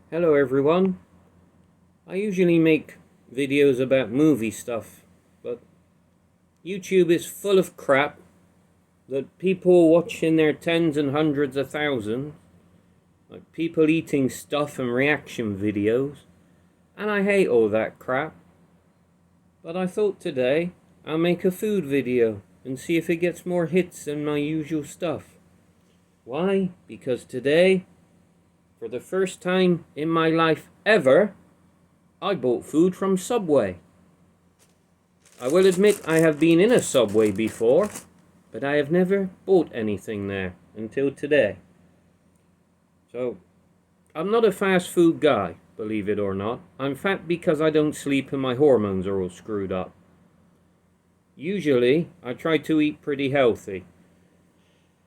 Hello everyone. I usually make videos about movie stuff, but YouTube is full of crap that people watch in their tens and hundreds of thousands, like people eating stuff and reaction videos, and I hate all that crap. But I thought today I'll make a food video and see if it gets more hits than my usual stuff. Why? Because today, for the first time in my life ever, I bought food from Subway. I will admit I have been in a Subway before, but I have never bought anything there until today. So, I'm not a fast food guy, believe it or not. I'm fat because I don't sleep and my hormones are all screwed up. Usually, I try to eat pretty healthy.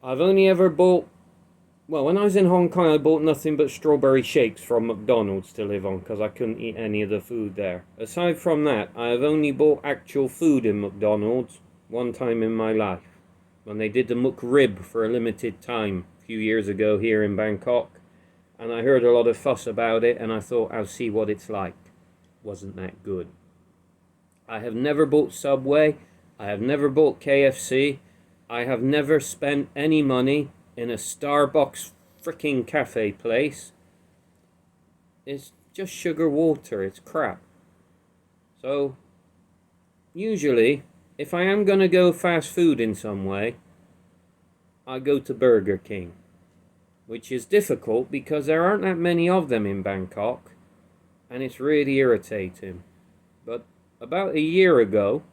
I've only ever bought when I was in Hong Kong, I bought nothing but strawberry shakes from McDonald's to live on because I couldn't eat any of the food there. Aside from that, I have only bought actual food in McDonald's one time in my life, when they did the McRib for a limited time a few years ago here in Bangkok, and I heard a lot of fuss about it, and I thought I'll see what it's like. Wasn't that good. I have never bought Subway. I have never bought KFC. I have never spent any money in a Starbucks freaking cafe place. It's just sugar water, it's crap. So, usually, if I am gonna go fast food in some way, I go to Burger King. Which is difficult because there aren't that many of them in Bangkok, and it's really irritating. But about a year ago,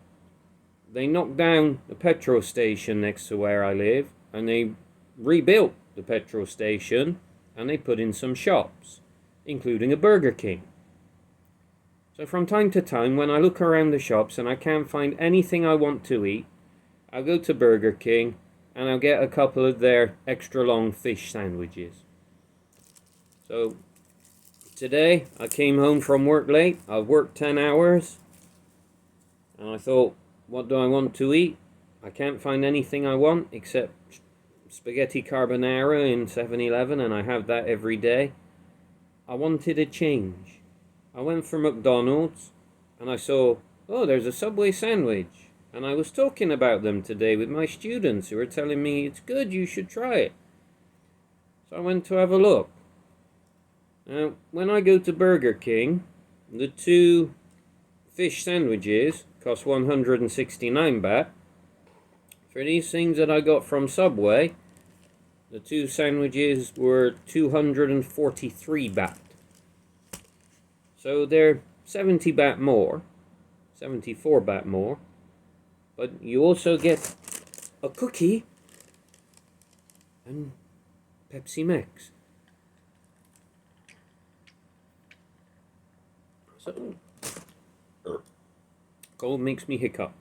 they knocked down the petrol station next to where I live, and they rebuilt the petrol station, and they put in some shops, including a Burger King. So from time to time, when I look around the shops and I can't find anything I want to eat, I'll go to Burger King and I'll get a couple of their extra long fish sandwiches. So today I came home from work late. I've worked 10 hours and I thought, what do I want to eat? I can't find anything I want except spaghetti carbonara in 7-Eleven, and I have that every day. I wanted a change. I went for McDonald's and I saw, oh, there's a Subway sandwich, and I was talking about them today with my students who were telling me it's good, you should try it. So I went to have a look. Now, when I go to Burger King, the two fish sandwiches cost 169 baht. For these things that I got from Subway, the two sandwiches were 243 baht. So they're 70 baht more, 74 baht more. But you also get a cookie and Pepsi Max. So, cold makes me hiccup.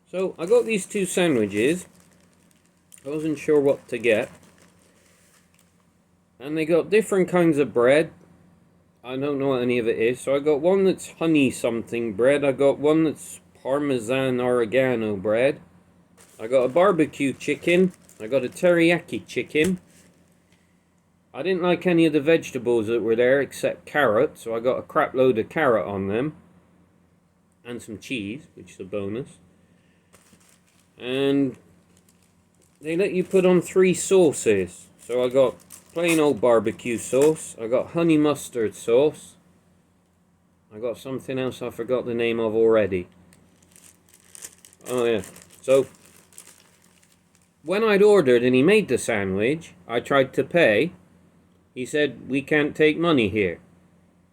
So I got these two sandwiches. I wasn't sure what to get. And they got different kinds of bread. I don't know what any of it is. So I got one that's honey something bread. I got one that's Parmesan oregano bread. I got a barbecue chicken. I got a teriyaki chicken. I didn't like any of the vegetables that were there except carrot. So I got a crap load of carrot on them. And some cheese, which is a bonus. And they let you put on 3 sauces. So I got plain old barbecue sauce. I got honey mustard sauce. I got something else I forgot the name of already. Oh yeah. So when I'd ordered and he made the sandwich, I tried to pay. He said, we can't take money here.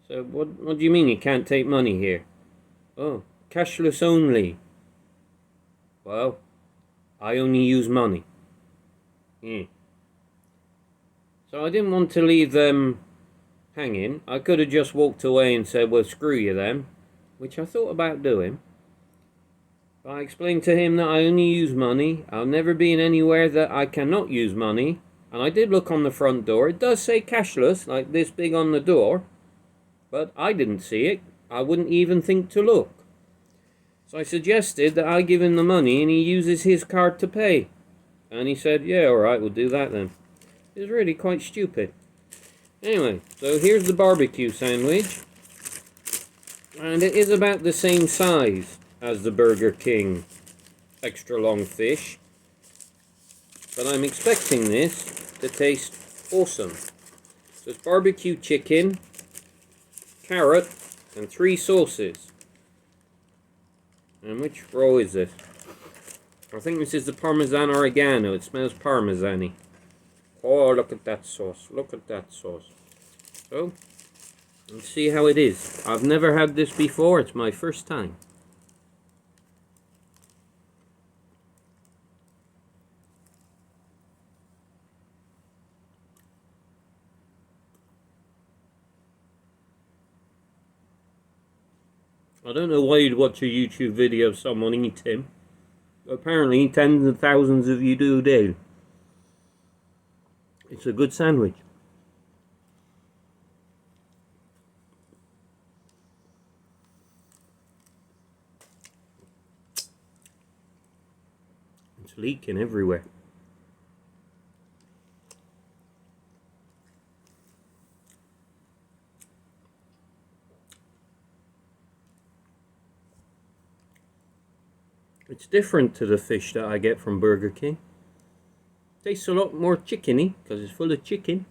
So what do you mean you can't take money here? Oh, cashless only. Well, I only use money. So I didn't want to leave them hanging. I could have just walked away and said, well, screw you then, which I thought about doing. But I explained to him that I only use money. I'll never be in anywhere that I cannot use money. And I did look on the front door. It does say cashless, like this big on the door. But I didn't see it. I wouldn't even think to look. So I suggested that I give him the money and he uses his card to pay. And he said, yeah, alright, we'll do that then. It was really quite stupid. Anyway, so here's the barbecue sandwich. And it is about the same size as the Burger King extra long fish. But I'm expecting this to taste awesome. So it's barbecue chicken, carrot, and 3 sauces. And which roll is it? I think this is the Parmesan oregano. It smells Parmesan-y. Oh, look at that sauce. Look at that sauce. So, let's see how it is. I've never had this before. It's my first time. I don't know why you'd watch a YouTube video of someone eating. Apparently, tens of thousands of you do. It's a good sandwich. It's leaking everywhere. It's different to the fish that I get from Burger King. Tastes a lot more chickeny because it's full of chicken.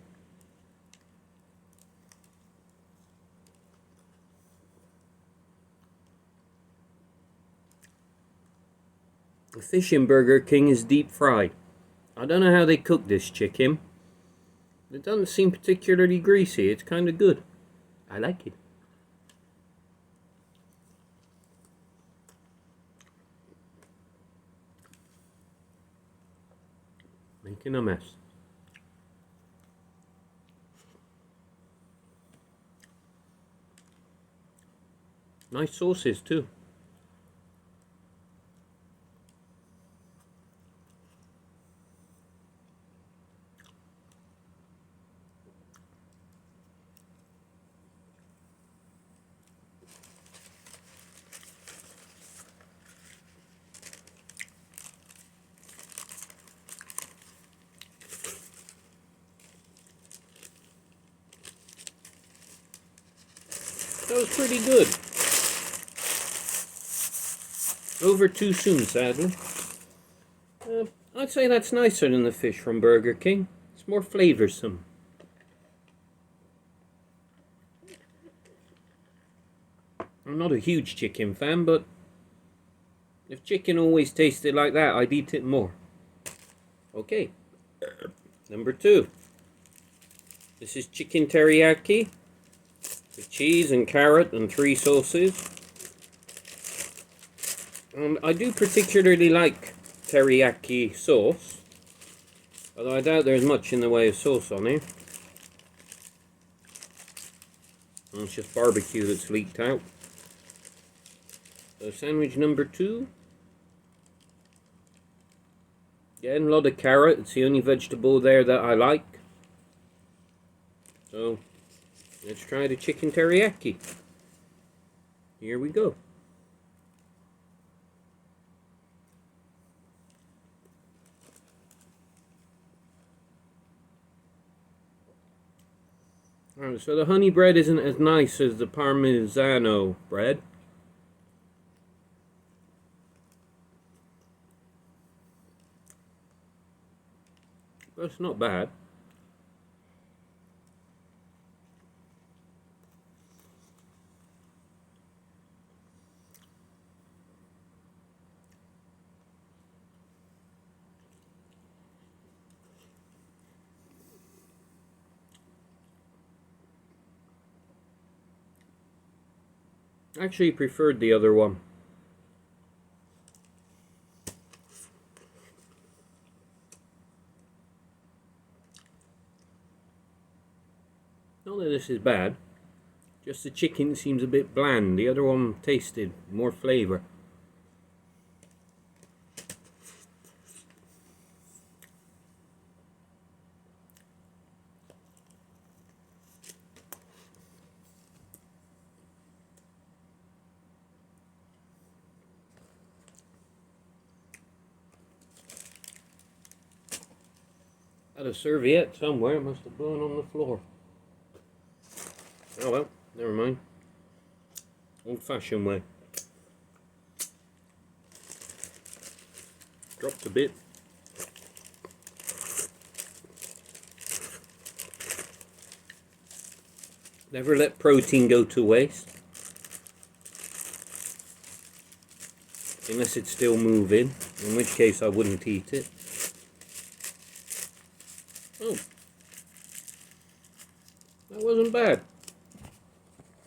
The fish in Burger King is deep fried. I don't know how they cook this chicken. It doesn't seem particularly greasy. It's kind of good. I like it. Making a mess. Nice sauces too. That was pretty good. Over too soon, sadly. I'd say that's nicer than the fish from Burger King. It's more flavoursome. I'm not a huge chicken fan, but if chicken always tasted like that, I'd eat it more. Okay. Number 2. This is chicken teriyaki with cheese and carrot and 3 sauces. And I do particularly like teriyaki sauce, although I doubt there's much in the way of sauce on here. And it's just barbecue that's leaked out. So sandwich number 2. Again, a lot of carrot. It's the only vegetable there that I like. So let's try the chicken teriyaki. Here we go. Alright, so the honey bread isn't as nice as the Parmesano bread. But it's not bad. I actually preferred the other one. Not that this is bad, just the chicken seems a bit bland. The other one tasted more flavour. Had a serviette somewhere, it must have blown on the floor. Oh well, never mind. Old-fashioned way. Dropped a bit. Never let protein go to waste. Unless it's still moving, in which case I wouldn't eat it. Oh, that wasn't bad.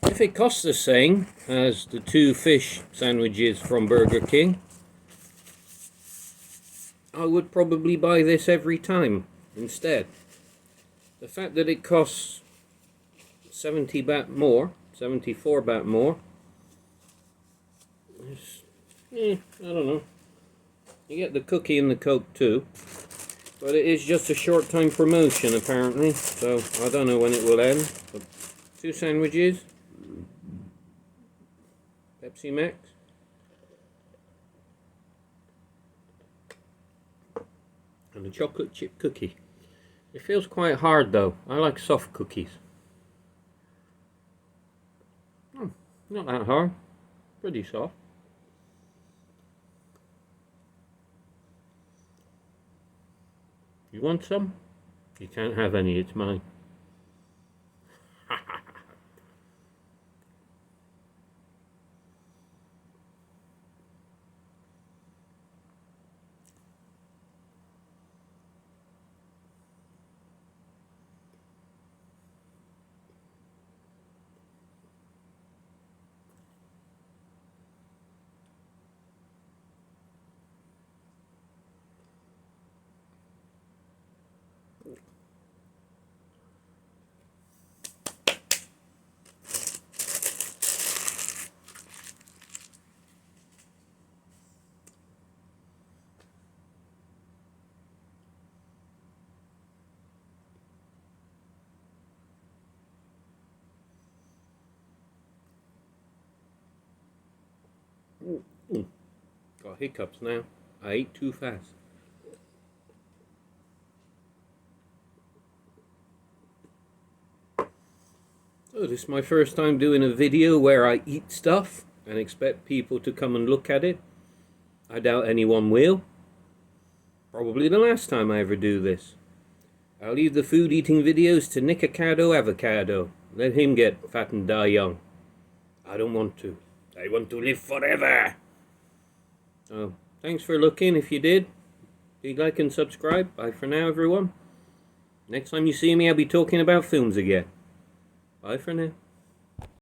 If it costs the same as the 2 fish sandwiches from Burger King, I would probably buy this every time instead. The fact that it costs 70 baht more, 74 baht more, is, I don't know. You get the cookie and the Coke too, but it is just a short time promotion apparently, so I don't know when it will end. But 2 sandwiches, Pepsi Max, and a chocolate chip cookie. It feels quite hard though. I like soft cookies. Oh, not that hard. Pretty soft. You want some? You can't have any, it's mine. Got hiccups now. I ate too fast. So this is my first time doing a video where I eat stuff and expect people to come and look at it. I doubt anyone will. Probably the last time I ever do this. I'll leave the food eating videos to Nikocado Avocado. Let him get fat and die young. I don't want to. I want to live forever. So, thanks for looking. If you did, please like and subscribe. Bye for now, everyone. Next time you see me, I'll be talking about films again. Bye for now.